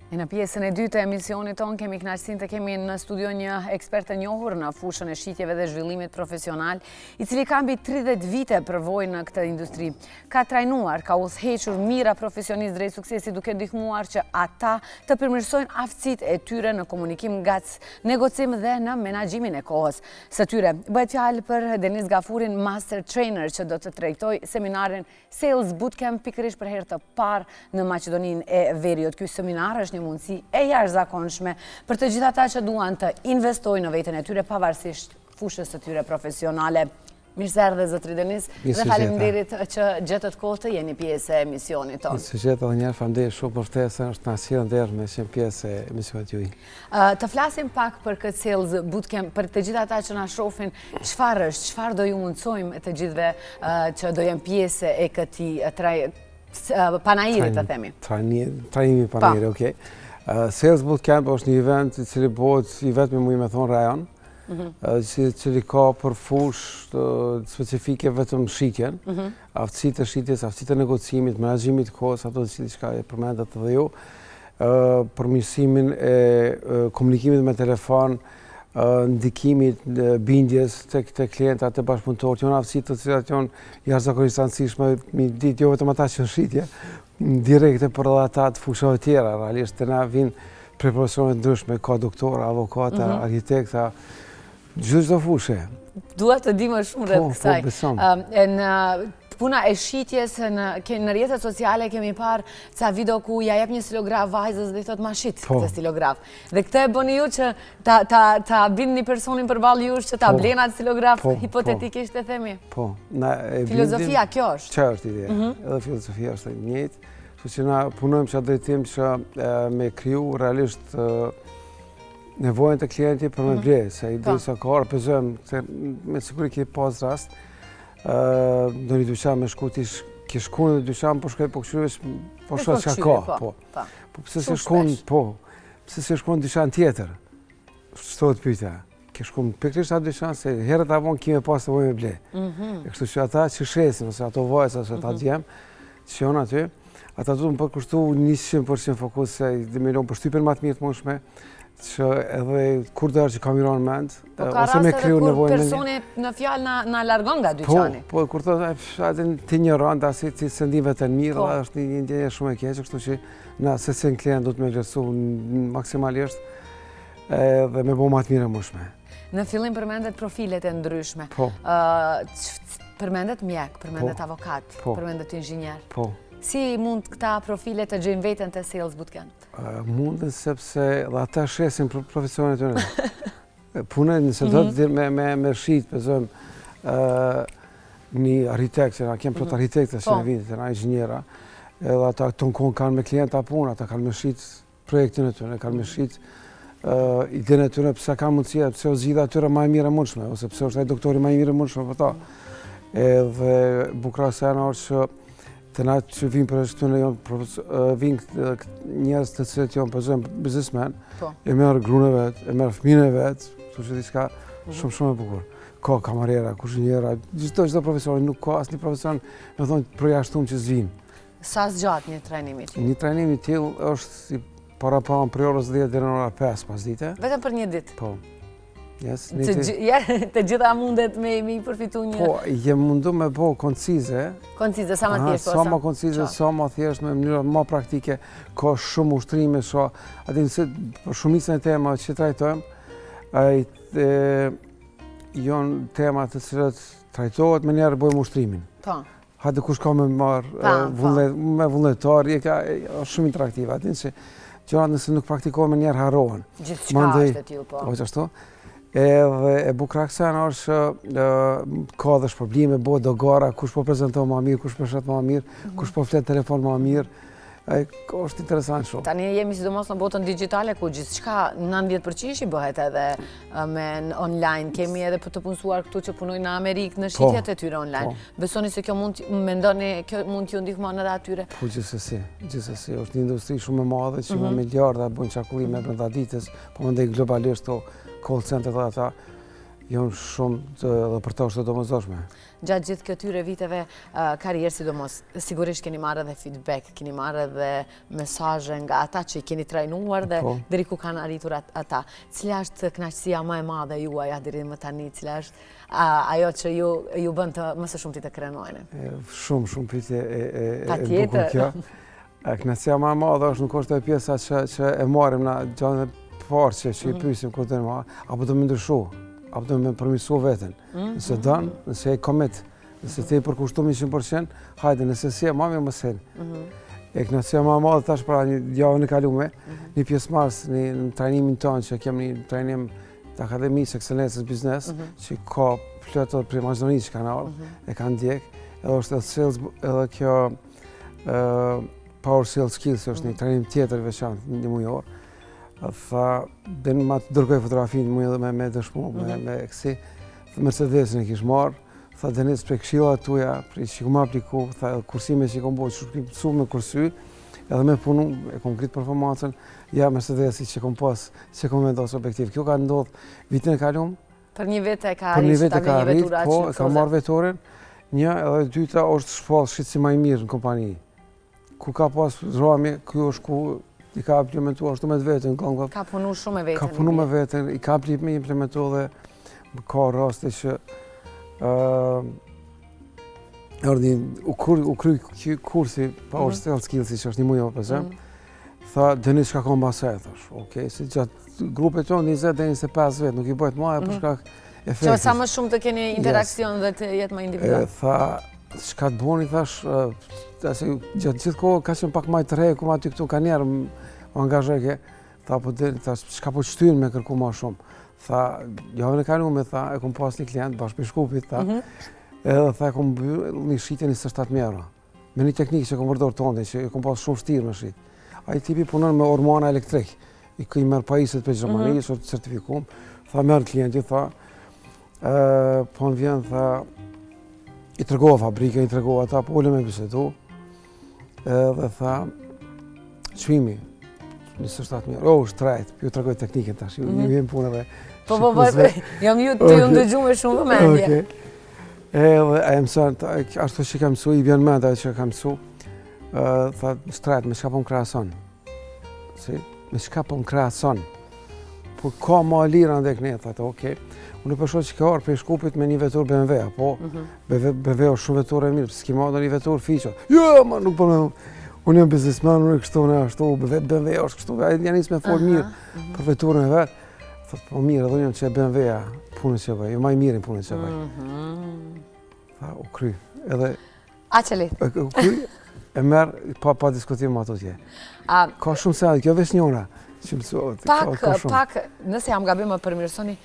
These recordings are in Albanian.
Në pjesën e dytë të emisionit tonë kemi kënaqësinë të kemi në studio një ekspert të njohur në fushën e shitjeve dhe zhvillimit profesional, i cili ka mbi 30 vite përvojë në këtë industri. Ka trajnuar, ka udhëhequr mijëra profesionistë drejt suksesit, duke ndihmuar që ata të përmirësojnë aftësitë e tyre në komunikim, negocim dhe në menaxhimin e kohës së tyre. Bëhet fjalë për Deniz Gafurin, master trainer, që do të trajtojë seminarin Sales Bootcamp pikërisht për herë të parë në Maqedoninë e Veriut. Ky seminar është një mundësi e jashtëzakonshme për të gjithë ata që duan të investojnë në veten e tyre pavarësisht fushës së tyre profesionale. Mirë se erdhe zotri Deniz dhe faleminderit që gjetët kohë të jeni pjesë e emisionit tonë. Se gjetë edhe njerë faleminderit shumë për ftesën, është na sjellën deri me qenë pjesë e emisionit juaj. Të flasim pak për këtë Sales Bootcamp, për të gjithë ata që na shohin, çfarë është, çfarë do ju mundsojmë të gjithëve që do jenë pjesë e këtij panairi, të themi. Trajnimi panairi, okej. Sales Bootcamp është një event i cili bëhet i vetmi muj me thonë rajon, cili ka për fushë specifike vetëm shitjen, aftësitë e shitjes, aftësitë e negocimit, menaxhimit të kohës, ato që e përmendat edhe ju, përmirësimin e komunikimit me telefon, ndikimit bindjes të klientat të bashkëpunëtorët, janë aftësitë të cilat janë jashtëzakonisht rëndësishme, mi ditë jo vetëm ata që në shitje, direkte për edhe ata të fushave tjera, realisht të na vinë prej profesioneve ndryshme, ka doktora, avokata, arkitekta, çdo fushë. Dua të di më shumë rreth kësaj. Po, besom. Në puna e shitjes, në rrjetet sociale kemi parë ca video ku ja jep një stilograf vajzës dhe i thot ma shit këtë stilograf. Dhe këtë e bëni ju që ta bindni personin përballë jush që ta blen atë stilograf, hipotetikisht e themi. Po. Filozofia kjo është. Që është ideja. Edhe filozofia është e njëjtë. Kështu që na punojmë që drejtim që me kriju realisht nevojën të klientit për me ble, se i dhe sa ka arpëzojmë, me siguri ki pas rast, do një dyqan me shku ti ki shku në dyqan, po shkoj po këshyrish, po shkoj që ka, po. Po pëse se shku në dyqan tjetër, shtohet pyetja, ki shku në pikrisht atë dyqan, se herët avon ki me pas të voj me ble. E kështu që ata që shesin, ose ato vajsa, ose ata djem, që janë aty, ata du të më përkushtu 100% fokus se dhe me lonë për shtypin ma të mirë të mundshme, që edhe kur dërë që kam iron mend, ose me kriju nevojnë... Po ka rast edhe kur personi në fjalë na largon nga dyqani. Po, kur të dhe ti një rënd, asi ti sendive të në mirë, dhe është një ndjenje shumë e keqe, kështu që na se në klient du të me vlerësu maksimalisht dhe me bo ma të mirë e mundshme. Në fillim përmendet profilet e ndryshme. Po. Përmendet mjek, përmendet avokat, përmendet inxhinier. Po. Si mund këta profile të gjejnë veten te Sales Bootcamp? Mundën sepse dhe ata shesin profesionet të në. Punën nëse do të me shit, pëzëm një arhitekt, që na kemë plot arhitekte që në vitit, na inxhiniera, edhe ata të në kohën kanë me klienta punë, ata kanë me shit projektin e të në, kanë me shit idenë e të në, pëse kanë mundësia, pëse o zhida atyre ma e mire mundshme, ose pëse është e doktori ma e mire mundshme për ta. Edhe bukra sena është që të na që vinë për eshtu në vinë njerës të cilët janë përzojnë biznesmen, e merë grune vetë, e merë fëmine vetë, të që diska shumë e bukur. Ka kamarera, kuzhinjera, gjithdo profesionin, nuk ka asë një profesion, me thonë, përjashtum që zvinë. Sa zgjatë një trajnimi tjilë? Një trajnimi tjilë është para për orës 10 dhe në ora 5 pas dite. Vetëm për një ditë? Po. Të gjitha mundet me i përfitu një... Po, jem mundu me bo koncize. Koncize, sa ma thjesht? Sa ma koncize, sa ma thjesht, me mënyra ma praktike, ka shumë ushtrime, për shumicën e tema që trajtojmë, janë temat të cilët trajtohet, me njerë bojmë ushtrimin. Hajde kush ka me marë vullnetar, është shumë interaktive, atin që gjërat nëse nuk praktikohet me njerë harrohen. Gjithçka është e tillë, po. Qashtu. E bukra kësajnë është ka dhe shpërblime, bëhet do gara, kush po prezentohet ma mirë, kush po shet ma mirë, kush po flet telefon ma mirë. është interesant shumë. Tani jemi sidomos në botën digjitale ku gjithçka 90% i bëhet edhe me online. Kemi edhe për të punësuar këtu që punojnë në Amerikë në shitjet e tyre online. Besoni se kjo mund t'ju ndihmon edhe atyre? Po gjithsesi, është një industri shumë e madhe që me miliarda bën çarkullime brenda ditës, po mendoj globalisht to call center dhe ata janë shumë dhe për ta është të domosdoshme. Gjatë gjithë këtyre viteve karrierë, sidomos, sigurisht keni marrë edhe feedback, keni marrë edhe mesazhe nga ata që i keni trajnuar dhe deri ku kanë arritur ata. Cila është kënaqësia më e madhe juaja deri më tani? Cila është ajo që ju bën të më së shumti të krenojnë? Shumë pyetje e bukur kjo. Kënaqësia më e madhe është nuk është ajo pjesa që e marrim na gjatë parë që i pyesim kur të marr, apo do më ndryshu, apo do më përmirësu veten. Nëse don, nëse e commit, nëse ti përkushtum 100%, hajde, nëse si e mami më sen. E kënaqësia më e madhe tash pra një javën e kaluar, një pjesëmarrës në trajnimin tonë që kemi një trajnim të Akademisë Ekselencës Biznes, që ka plot për Maqedonisë kanal, e kanë ndjek, edhe është sales edhe kjo Power Sales Skills është një trajnim tjetër veçantë një mujor. Tha, dhe ma të dërgoj fotografinë mu edhe me dëshmu, me kësi. Mercedesin e kish marrë, tha Denis për këshilla tuja, për që kom apliku, tha kursime që kom bo, që kom me kursy, edhe me punu, e kom kritë performancën, ja Mercedesi që kom pas, që kom vendosë objektiv. Kjo ka ndodhë vitin e kalum. Për një vit e ka arrit, po, e ka marrë vetorin. Një edhe dyta është shpallë shqitësi ma i mirë në kompani. Ku ka pas rami, kjo është ku i ka implementuar ashtu me vetën. Ka punu shumë me vetën. Ka punu me vetën, i ka implementuar dhe ka raste që u kry kursi Power Sales Skills që është një mujo pëzëm. Tha, Denis shka ka mbasaj, thash. Okej, si gjatë grupet tonë 20 dhe 25 vetë, nuk i bëjt maja për shkak efektis. Që sa më shumë të keni interakcion dhe të jetë më individual. Tha, shka të boni, thash, gjatë gjithë kohë ka qenë pak maj të rejë, ku ma ty këtu ka njerë më angazheke, tha, po dhe, shka po qëtyn me kërku ma shumë. Tha, javën e kalume, tha, e kom pas një klient, bashkë për Shkupit, tha, edhe tha, e kom bëjë një shqitje 27.000 euro. Me një teknikë që kom përdor tonë, që e kom pas shumë shtirë me shqit. Ai tipi punon me ormana elektrik, i merë pajiset për Gjermani, është certifikum, tha, merë klienti, tha, po në vjen, tha, i tërgova fabrika, i tërgova ata, po ullë me bisedu, dhe tha, qëmi, 27.000 euro, është trajt, ju tërgoj teknikën tash, ju vjen punë dhe... Po, jam ju të ju ndëgju me shumë vëmendje. Edhe, e mësën, ashtu që kam mësu, i vjen menda që kam mësu, tha, trajt, me shka po më krason. Si, me shka po më krason. Po, ka ma lira ndek ne, tha, okej. Unë përsho që ka orë për Shkupit me një vetur BMW, po, BMW është shumë vetur e mirë, s'ki ma do një vetur fiqo. Jo, ma nuk përme, unë jam biznesmen, unë e kështu në ashtu, BMW është kështu, janë njës me folë mirë për veturën e vetë. Thotë, po mirë, edhe unë jam që e BMW-a punën që bëj, jo ma i mirë punën që bëj. Tha, u kry, edhe... A qëlit? U kry, e merë, pa diskutim ato tje. Ka shumë se adhe, kjo vesh njona. Pak, nëse jam gabim më përmirësoni,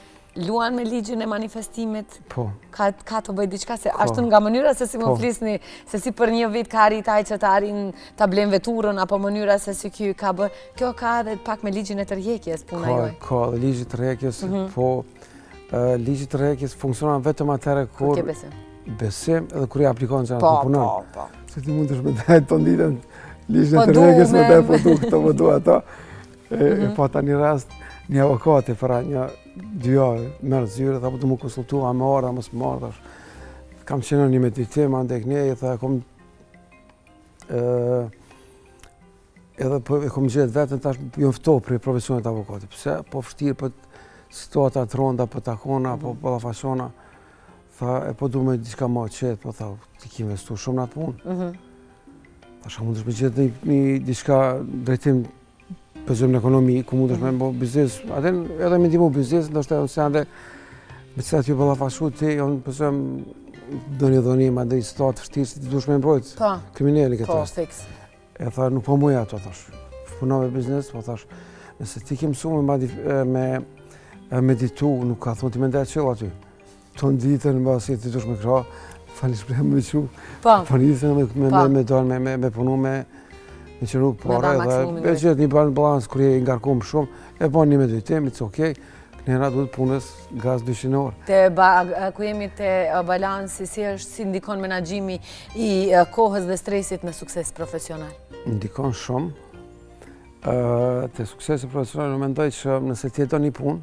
luan me ligjin e manifestimit? Po. Ka të bëj diçka se ashtu nga mënyra se si më flisni, se si për një vit ka arrit ai që të arrin ta blen veturën, apo mënyra se si kjo ka edhe pak me ligjin e tërheqjes puna joj? Ka dhe ligji të tërheqjes, po ligji të tërheqjes funksionon vetëm atëherë kur besim edhe kur i aplikon që anë punon. Po. Se ti mund të shmëtajt të nditën ligjin e tërheqjes me dhe po du këto, po du ato. Po ta një rast, një avokate para një 2 javë, merë zyre, tha po të mu konsultua, me orë, mos më marrë, kam qenë një meditim, andek një, tha, edhe e kom gjetë vetën, tash jo ftohë për profesionet avokate, pëse, po fështirë për situata të ronda, për takona, po ballafaqona, tha, e po du me diçka ma qetë, po tha, ti ki investu shumë në atë punë. Tash mund është me gjetë një diçka drejtim pëzëm në ekonomi, ku mund është me bo biznes, edhe me ndimu biznes, ndoshta e ose ande, me cëtë ju ballafaqu ti, unë pëzëm do një dhonim, ande i statë fështirë, si ti dush me mbrojt kriminali këtë rast. Po, fix. E tha, nuk po muja ato, thash, punove biznes, po thash, nëse ti ke mësu me meditu, nuk ka thonë ti me ndaj qëllë aty. Tonë ditën, në basi ti dush me kra, fali shprejë me që, po njësën me dalë, me punu me që nuk pare, dhe e gjithë një balans kërë e ngarkumë shumë, e bon një meditim, it's okej, kënjëra duhet punës gaz 200 orë. Ku jemi të balansi, si ndikon menaxhimi i kohës dhe stresit në sukses profesional? Ndikon shumë. Të suksesi profesional, në mendoj që nëse ti do një punë,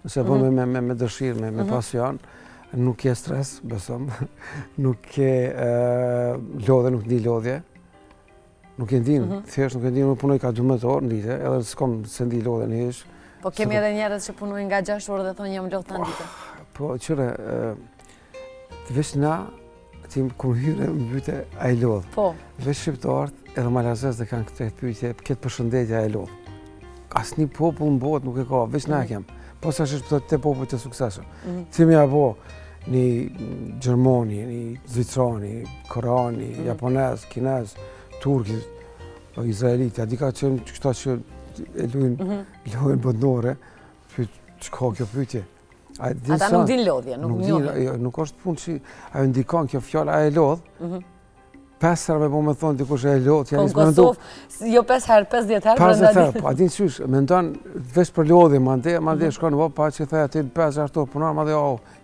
nëse bën me dëshirë, me pasion, nuk ke stres, besom, nuk ke lodhe, nuk ndi lodhje, nuk e ndin, thjesht nuk e ndin, unë punoj ka 12 orë në ditë, edhe s'kom se ndi lodhe në ish. Po kemi edhe njerëz që punojnë nga 6 orë dhe thonë jam lodh të ditë. Po, qëre, veç na, ti kur hyre më pyte, a i lodh. Po. Veç shqiptarët edhe malazes dhe kanë këtë pyetje, këtë përshëndetje a i lodh. Asnjë popull në botë nuk e ka, veç na kem. Po sa është të popullit të suksesshëm. Ti më apo një Gjermani, një Zvicrani, Korani, Japonez, Kinez, Turki, Izraeliti, a di ka qenë këta që e luajnë botnore, çka kjo pyetje. Ata nuk din lodhje, nuk njohin. Nuk është punë që ajo ndikon kjo fjalë a e lodh. 5 herë me po me thonë dikush e lodh, janë në Kosovë, jo 5 herë, 50 herë. 50 herë, po a din qysh, mendon veç për lodhje, mandej shkon pa që thaj aty 5 herë punon, mandej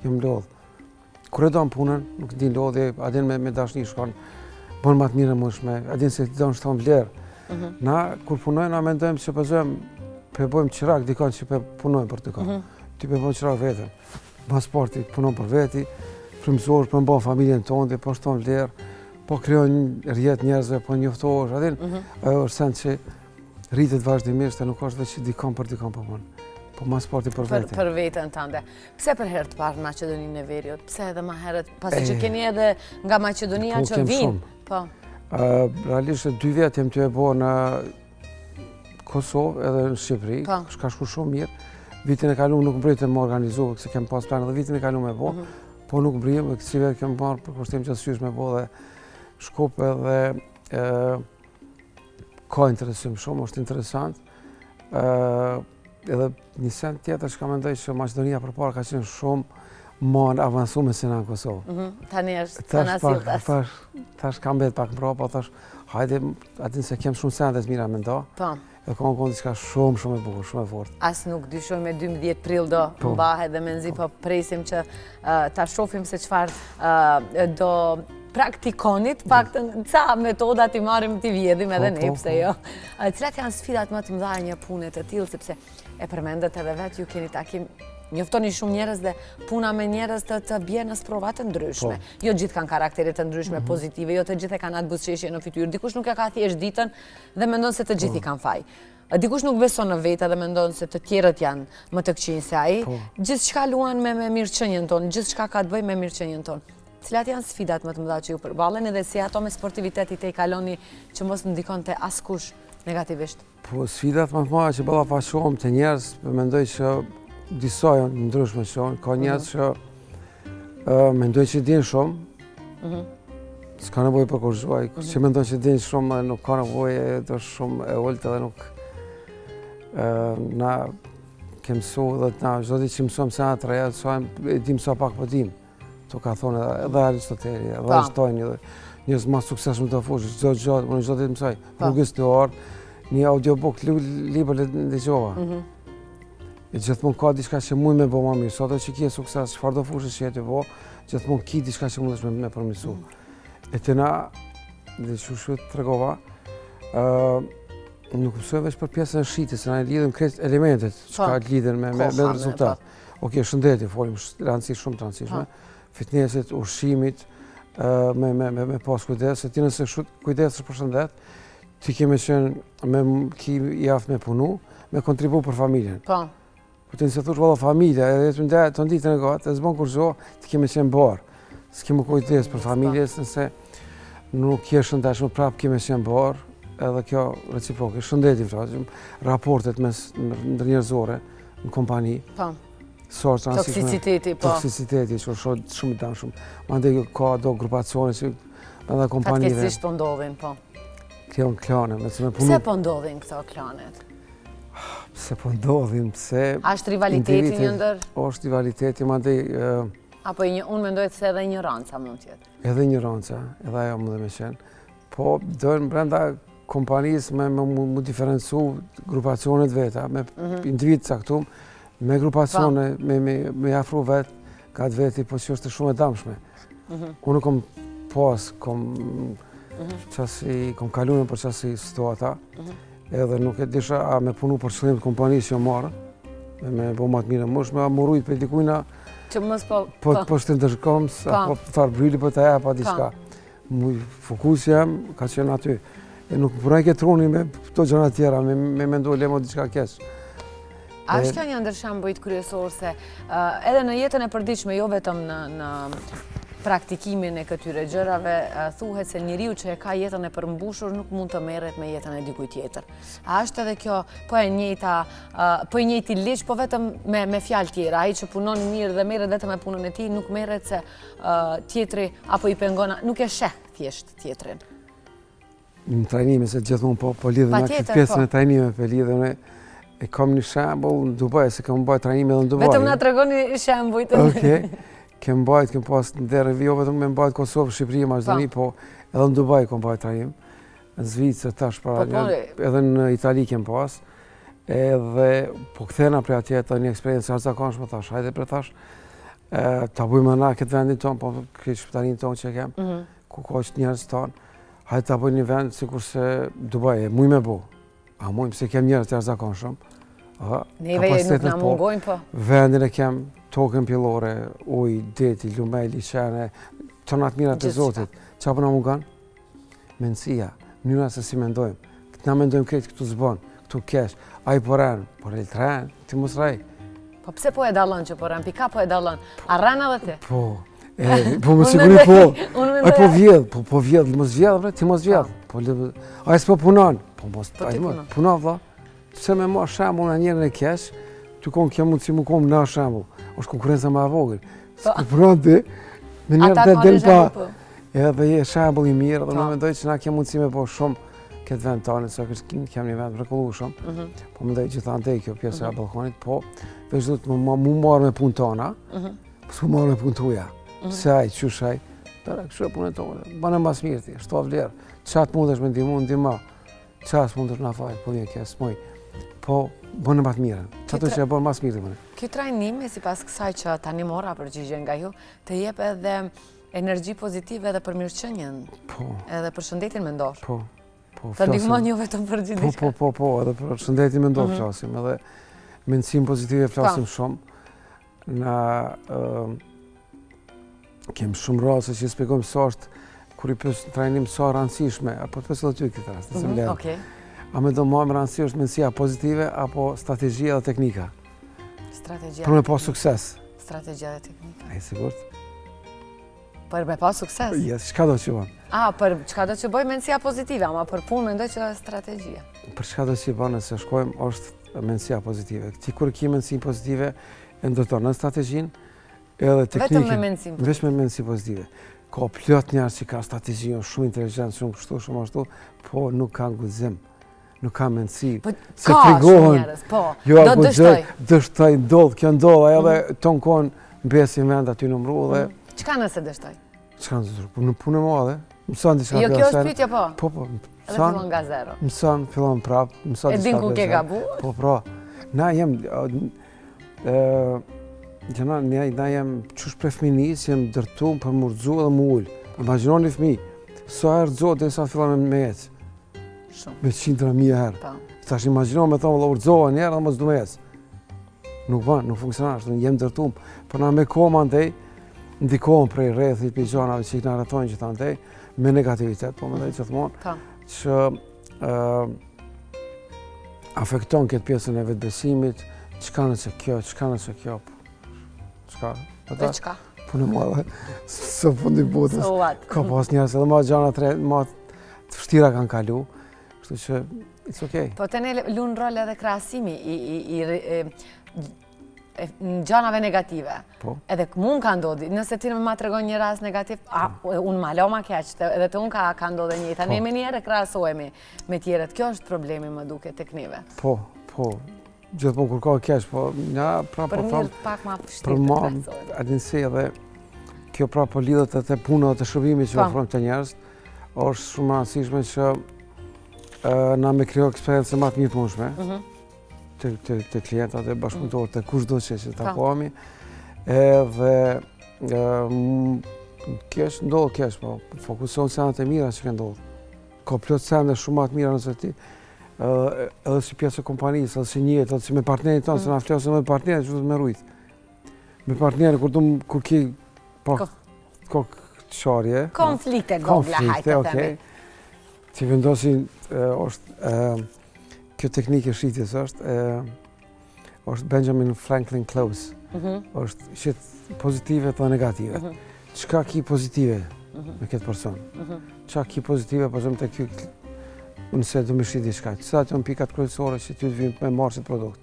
jam lodh. Kur e don punën, nuk din lodhje, a din me dashni shkon, bën më të mirë mëshme, a din se don shton vlerë. Na kur punojmë na mendojmë se po bëjmë qirak dikon që po punojmë për të kohë. Ti po bën qirak vetëm. Pas sporti punon për veti, frymëzor për mban familjen tonë, po shton vlerë, po krijon rrjet njerëzve, po njoftohesh, a din? Ajo është sens që rritet vazhdimisht, nuk është vetë dikon për dikon po bën. Po mas sporti për veten. Për veten tënde. Pse për herë të parë në Maqedoninë e Veriut? Pse edhe më herët, pasi që keni edhe nga Maqedonia që vinë? Po. Realisht 2 vjet jam të e bo në Kosovë edhe në Shqipëri, ka shku shumë mirë. Vitin e kaluar nuk mbritëm më organizu, se kem pas plan edhe vitin e kaluar me bo, po nuk mbritëm, e kësi vetë kem marrë për kushtim që sysh me bo dhe Shkup edhe ka interesim shumë, është interesant. Edhe një send tjetër që ka mendoj që Maqedonia përpara ka qenë shumë më avancume se në Kosovë. Tani është të nasiltas. Tash kam bet pak mbrapa, thash hajde, atin se kem shumë sendet mira me nda. E ka në diçka shumë e bukur, shumë e fortë. As nuk dyshoj me 12 prill do mbahet dhe menzi, po presim që ta shohim se çfarë do praktikonit, pak ca metodat i marrim t'i vjedhim edhe ne, pse jo. Cilat janë sfidat më të mëdha një pune të tillë, sepse e përmendet edhe vetë ju keni takim, njoftoni shumë njerëz dhe puna me njerëz të bie në sprova të ndryshme. Jo gjithë kanë karaktere të ndryshme pozitive, jo të gjithë e kanë atë buzëqeshje në fytyrë. Dikush nuk e ka thjesht ditën dhe mendon se të gjithë i kanë faj. Dikush nuk beson në vetë dhe mendon se të tjerët janë më të këqij se ai. Gjithçka luan me mirëqenien tonë, gjithçka ka të bëjë me mirëqenien tonë. Cilat janë sfidat më të mëdha që ju përballeni dhe si ato me sportivitetit e i kaloni që mos ndikonte askush negativisht? Po sfidat më të mëdha që ballafaqohem te njerëz, mendoj që disa janë ndryshme shumë, ka njerëz që mendoj që din shumë, s'ka nevojë për kurzuaj, që mendoj që din shumë, nuk ka nevojë, është shumë e ulët edhe nuk na ke mësu dhe na çdo ditë që mësojmë se atë reja, e dim sa pak po dim. To ka thonë edhe Aristoteli, edhe Einstein, njerëz më suksesshëm të fushës, çdo ditë mësoj, rrugës të orë, një audiobook, libër lexova. E gjithmonë ka diçka që mund me bo më mirë, sot që ki e sukses, çfarë do fushës që jeti bo, gjithmonë ki diçka që mundesh me përmirësu. E të na, dhe që të tregova, nuk mësoj veç për pjesën e shitjes, se na lidhëm krejt elementet që ka lidhen me rezultat. Okej, shëndeti, folim, rëndësi shumë të rëndësishme, fitnessit, ushqimit, me pas kujdes, se ti nëse kujdesesh për shëndet, ti keme qenë me ki jaftë me punu, me kontribu për familjen. Po ti nëse thush valla familja, edhe të nditën e gatë, e zbon kur zho, ti keme qenë barë. S'keme kujdes për familjes, nëse nuk je shëndetshëm, prapë keme qenë barë, edhe kjo reciproke, shëndeti, raportet ndërnjerëzore në kompani. Toksiciteti, po. Toksiciteti, që është shumë i dashur. Mandej ka do grupacione që edhe kompanive. Fatkeqësisht po ndodhin, po. Kjo në klane, me të me punu. Pse po ndodhin këto klanet? Pse po ndodhin, pse... Ashtë rivaliteti një ndër? Është rivaliteti, mandej... Apo unë mendoj se edhe ignoranca mund tjetë? Edhe ignoranca, edhe ajo më dhe me qenë. Po, dojnë brenda kompanisë me diferencu grupacionet veta, me individ caktum, me grupacione, me afru vetë, ka të veti, po që është shumë e damshme. Unë kom pas, kom kalunë për qasi situata, edhe nuk e disha a me punu për qëllim të kompanisë që marë, me bo ma të mirë, më është me amurujt për dikujna, që mos po shtë ndërshkom, apo farë bryli për të e, pa diçka. Muj fokus jam, ka qenë aty. E nuk përaj ke troni me këto gjëra tjera, me mendu lemo diçka keq. A është kjo një ndër shembujt kryesor se edhe në jetën e përditshme, jo vetëm në praktikimin e këtyre gjërave, thuhet se njeriu që e ka jetën e përmbushur nuk mund të merret me jetën e dikujt tjetër. A është edhe kjo po e njëjti ligj, po vetëm me fjalë tjera, ai që punon mirë dhe merret vetëm me punën e tij, nuk merret se tjetri apo i pengon, nuk e sheh thjesht tjetrin. Në trajnime se gjithmonë po lidhe nga këtë pjesën e trajnime për lidhe unë e kam një shembull në Dubai, se kam bëjt trajnime edhe në Dubai. Vetëm na tregoni shembujt. Okej. Kem pas në derë, jo vetëm me mbajt Kosovë, Shqipëri, Maqedoni, po edhe në Dubai kam bëjt trajnim. Në Zvicër tash edhe në Itali kem pas. Edhe po kthena prej atje të një eksperiencë jashtëzakonshme tash, hajde për tash. Ta bujmë na këtë vendin ton, po këtë shpitarin ton që kem, ku ka që njerëz ton. Hajde ta bëjmë një vend sikurse Dubai, muj me bo. A muj pse kem njerëz të jashtëzakonshëm. Neve nuk na mungojnë po. Vendin e kem tokën pjellore, ujë, deti, lumej, liçene, tonat mira të Zotit. Qa po na mungon? Mendësia, mënyra se si mendojmë. Na mendojmë krejt këtu zbon, këtu kesh, ai po ren, po rel të ren, ti mos rej. Po pse po e dallon që po ren, pika po e dallon? A ren edhe ti? Po, më siguri po. Ai po vjedh, po vjedh, mos vjedh, ti mos vjedh. Ai s'po punon, po mos punon valla. Se me ma shembull në njerën e kesh, ty kon kjo mundësi mu kom në shembull. është konkurenca ma vogël. S'ku punon ti, me njerë dhe del pa. Edhe je shembull i mirë, dhe në mendoj që na kem mundësi me po shumë këtë vend tonë, se kem një vend mrekullueshëm. Po mendoj që thanë te kjo pjesë e balkonit, po veç do të mu marrë me punë tona, po s'ku marrë me punë tuja. Pse aj, qysh aj, tëra kështu e punën tonë, banë mas mirë ti, shto vlerë. Qatë mundesh me ndihma, qatë mundesh na fal, po një kes, moj. Po, bënë më të mirën. Qato që e bënë mas mirë të bënë. Ky trajnimi, si pas kësaj që tani mora përgjigjen nga ju, të jep edhe energji pozitive edhe për mirëqenjen. Po. Edhe për shëndetin mendor. Po. Të ndihmon jo vetëm për gjithë diçka. Po, edhe për shëndetin mendor flasim, edhe mendësim pozitive flasim shumë. Na kem shumë rase që shpjegojmë sa është kur i pyes trajnim sa rëndësishme, apo të pyes edhe ty këtë rast, nëse vlen. Okej. A me do më rëndësi është mendësia pozitive apo strategjia dhe teknika? Strategjia. Për me pas sukses. Strategjia dhe teknika. Ai sigurt? Për me pas sukses? Yes, çka do të bëj? Për çka do të bëj mendësia pozitive, ama për punë mendoj që është strategjia. Për çka do të bëj nëse shkojmë është mendësia pozitive. Ti kur ke mendësi pozitive e ndërton në strategjinë edhe teknikën. Vetëm me mendësi. Vetëm me mendësi pozitive. Ka plot njerëz që kanë strategji shumë inteligjent, shumë kështu, shumë ashtu, po nuk kanë guxim. Nuk ka mendësi. Se frigohen. Po, do dështoj. Dështoj, ndodh, kjo ndodh, edhe ton kon mbesin vend aty në mru dhe... Çka nëse dështoj? Çka nëse dështoj? Në punë madhe. Mëson diçka. Jo, kjo është pyetja po. Po. Edhe fillon nga zero. Mëson, fillon prap, mëson diçka. E din ku ke gabuar? Po, pra. Na jem qysh prej fëminis, jem dërtum për murdzu edhe mu ullë. Imaginoni fëmijë, sa herë dzot dhe sa fillon me ecë. Me 100.000 herë. Tash imagjino me thonë, urdzoha njerë dhe mos du me ecë. Nuk ban, nuk funksionar, jem dërtum. Për na me koma ndej, ndikohen prej rrethit, për gjanave që i këna rëtojnë që ta ndej, me negativitet, po me ndej gjithmonë, që afekton këtë pjesën e vetëbesimit, qka nëse kjo, qka? Dhe qka? Punë madhe, së fundi botës. Ka pas njerës edhe ma gjana ma të vështira kanë kalu, kështu që it's okay. Po të ne lunë rol edhe krahasimi në gjanave negative. Edhe mund ka ndodhi, nëse ti ma të regon një rast negativ, unë ma lo ma keq, edhe të unë ka ndodhe njëta, ne me njerë krahasojemi me tjeret, kjo është problemi më duke tek neve. Po, gjithmonë kur ka keq, po nja pra po mirë pak ma vështirë të krahasojmë. Adinësi edhe kjo pra po lidhet e të punë dhe të shërbimi që ofrojmë të njerëz, është shumë rëndësishme që na me kryo eksperiencë më të mirë të mundshme të klientat e bashkëpunëtorët, të kushdo që takohemi, edhe kesh ndodhë kesh, po fokusohen senat e mira që ke ndodhë. Ka plot sende shumë më të mira nëse ti edhe si pjesë e kompanisë, edhe si njët, edhe si me partnerin tonë, se na flasë me partnerin, që me rujtë. Me partnerin, kur ki kokë qarje. Konflikte, gogla, hajtë të themi. Që vendosin, kjo teknikë e shitjes është Benjamin Franklin Close. është shit pozitive dhe negative. Çka ki pozitive me këtë person? Çka ki pozitive, për shumë të kjo, nëse do më shit diçka. Sa të janë pikat kryesore që ty të vinë me marrë produkt.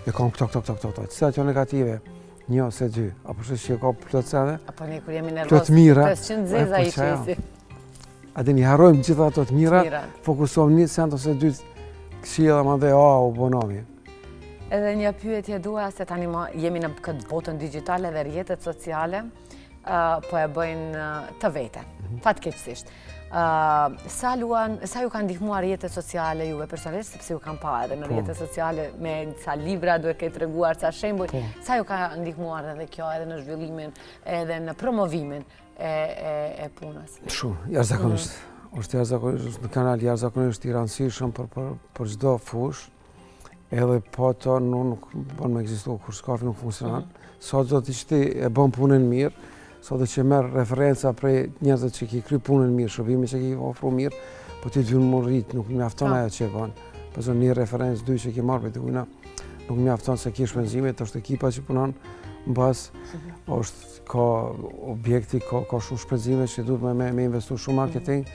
E kam këto. Sa të janë negative, 1 ose 2, apo që ka plot sene. Apo ne kur jemi nervoz. Plot mira. 500 i qesi. A dini harrojmë gjitha ato të mira, fokusohem 1 cent ose 2 këshilla më dhe u bonomi. Edhe një pyetje dua se tani jemi në këtë botën digjitale dhe rrjetet sociale po e bëjnë të vete, fatkeqësisht. Sa ju kanë ndihmuar rrjetet sociale juve personalisht, sepse ju kanë pa edhe në rrjetet sociale me sa libra duhet këtë treguar, sa shembuj, sa ju ka ndihmuar edhe kjo edhe në zhvillimin edhe në promovimin e punës? Shumë, jashtëzakonisht. Është jashtëzakonisht në kanal jashtëzakonisht i rëndësishëm për çdo fushë. Edhe po to nuk bën me ekzistu kur skafi nuk funksionon. Sot do të ishte e bën punën mirë, sot do që merr referenca prej njerëzve që ki kry punën mirë, shërbimi që ki ofru mirë, po ti të vjen më rrit, nuk mjafton ajo që e bën. Po zonë një referencë 2 që ki marr prej dikujna, nuk mjafton se ki shpenzimet, është ekipa që punon mbas, është ka objekti, ka shumë shpenzime që duhet me investu shumë marketing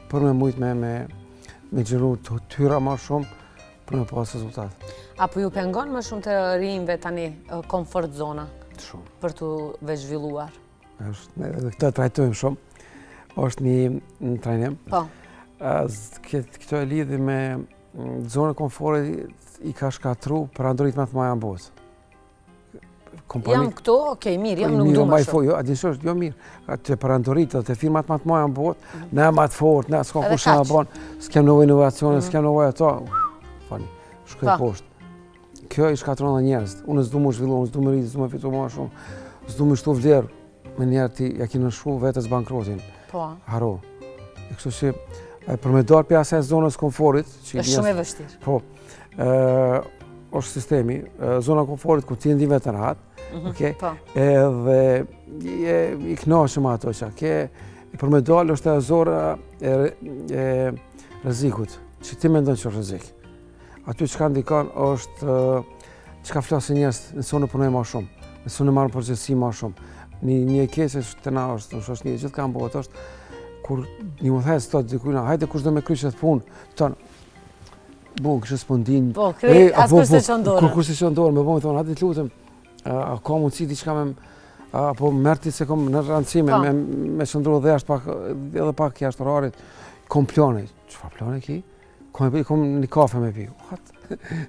për me mujt me xhiru të tyra më shumë për me pas rezultat. Apo ju pengon më shumë të rinjve tani komfort zona? Shumë. Për të zhvilluar? Edhe këtë trajtojmë shumë. është një trajnim. Po. Këto e lidhi me zonë e komfortit i ka shkatru për andorit më të maja në botë. Jam këto, okej, mirë, jam nuk du më shumë. Jo, adinshosh, jo mirë. Të për andorit dhe të firmat më të maja në botë, ne më të fort, ne s'ka kush në bonë, s'kem nëvoj inovacione, s'kem nëvoj ato. Fani, shkoj poshtë. Kjo i shkatron dhe njerëz. Unë s'du më zhvillu, s'du më rritë, s'du më fitu më shumë, s'du më shtu vlerë. Me njerë ti ja ki nëshu vetës bankrotin. Po. Haro. E kështu që për me dorë për asaj zonës komfortit. Është shumë e vështirë. Po. është sistemi, zona komfortit ku ti ndi vetë në ratë. Edhe i knashëm ato që për me dorë është e zora e rrezikut. Që ti me ndonë që është rrezik. Aty që ka ndikon është që ka flasë njerëz nëse unë punoj ma shumë, nëse unë marrë përgjithësi ma shumë. Një kese të na është, është një gjithë kam bëhet është, kur një më thesë të dikujna, hajde kush do me kry që të punë, tonë, kështë s'pundin. Po, as kështë të qëndorë. Kur kështë të qëndorë, me bëmë thonë, hajde të lutëm, a ka mundësi diçka me, apo mërti se kom në rëndësime, me qëndru dhe edhe pak jashtë orarit, kom plane, çfarë plane ki? Kom një kafe me pi.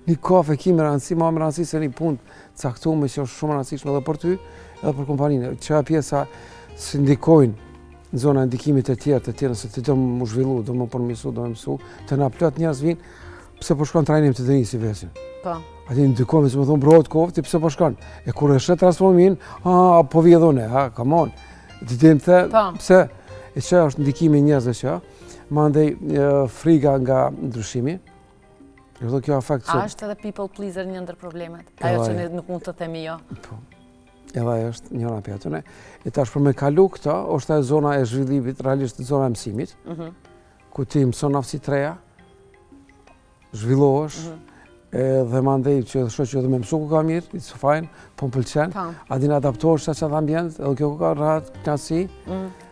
Një kafe ki me rëndësi, ma me rëndësi se një punë caktume që është shumë rëndësishme edhe për ty, edhe për kompaninë. Që pjesa së ndikojnë në zona ndikimit e tjerë, nëse ti do më zhvillu, do më përmisu, do më mësu, të na plot njerëz vinë, pse po shkon trajnim të Denis si vesin. Po. Ati ndikojnë, që më thonë brohet kohë, ti pse po shkon? E kur e shet transformin, po vi edhe une, come on. Ti dim the, pse? E që është ndikimi njerëzve që, mandej friga nga ndryshimi. Kjo afekt a është edhe people pleaser një ndër problemet? Ajo që nuk mund të themi jo? Po. Edhe është njëra për atëne. E tash për me kalu këta, është e zona e zhvillimit, realisht zona e mësimit, ku ti mëson aftësi të reja, zhvillohesh, dhe mandej që shoh që edhe me mësu ku ka mirë, it's fine, po më pëlqen, a din adaptohesh që atë ambient, edhe kjo ka rahat knasi,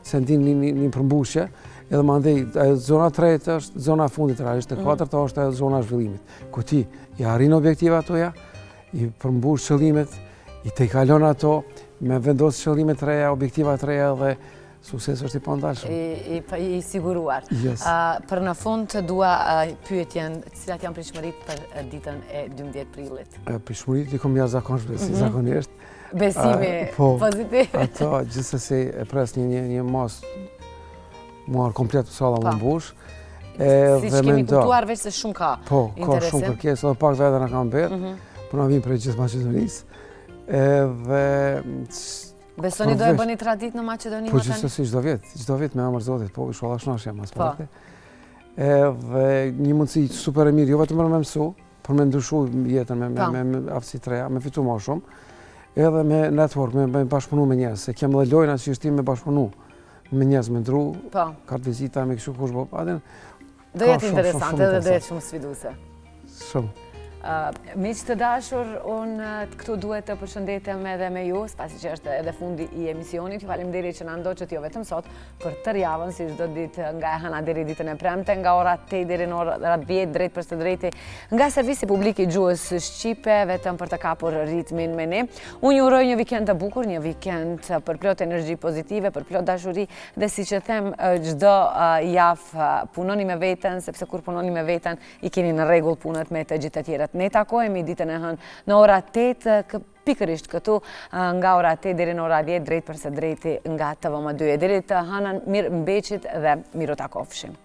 se ndin një përmbushje, edhe mandej zona tretë është zona fundit realisht, e katërta është zona e zhvillimit, ku ti i arrin objektiva atoja, i përmbush qëllimet, i te kalon ato, me vendosë qëllimet të reja, objektiva të reja dhe sukses është i pandashëm. I siguruar. Për në fund të dua pyetjen, cilat janë pritshmërit për ditën e 12 prillit? Pritshmërit i kom zakonisht. Besimi pozitiv. Ato gjithsesi e pres një mas muar komplet salla më mbush. Si që kemi kuptuar veç se shumë ka interesim. Po, ka shumë kërkesë, edhe pak vete në kam bërë, për në vim për gjithë Maqedonisë. Besoni do e bëni tradit në Maqedoni? Po gjithësësi, çdo vit me emër Zotit, po i shkolla shnashja mas parti. edhe një mundësi super e mirë, jo vetëm për me mësu, për me ndryshu jetën me aftësi të reja, me fitu më shumë, edhe me network, me bashkëpunu me njerëz, se kem dhe lojna që është me bashkëpunu me njerëz, me ndru, kartë vizita, me kështu kush bo, adin. Do jetë interesant, edhe do jetë shumë sfiduse. Shumë. Miq të dashur, unë këtu duhet të përshëndetem edhe me ju, spasi që është edhe fundi i emisionit. Ju faleminderit që na ndoqët jo vetëm sot, për tërë javën, si çdo ditë nga e hëna deri ditën e premte, nga ora 8 deri në ora 10 drejt për së drejti, nga servisi publik i gjuhës shqipe, vetëm për të kapur ritmin me ne. Unë ju uroj një vikend të bukur, një vikend për plot energji pozitive, për plot dashuri, dhe siç e them çdo javë punoni me veten, sepse kur punoni me veten i keni në rregull punët me të gjithë të tjerët. Ne takojemi ditën e hënë në ora 8, pikërisht këtu nga ora 8 deri në ora 10 drejt për së drejti nga TVM2. Deri të hënën mirë mbeqit dhe miru takofshim.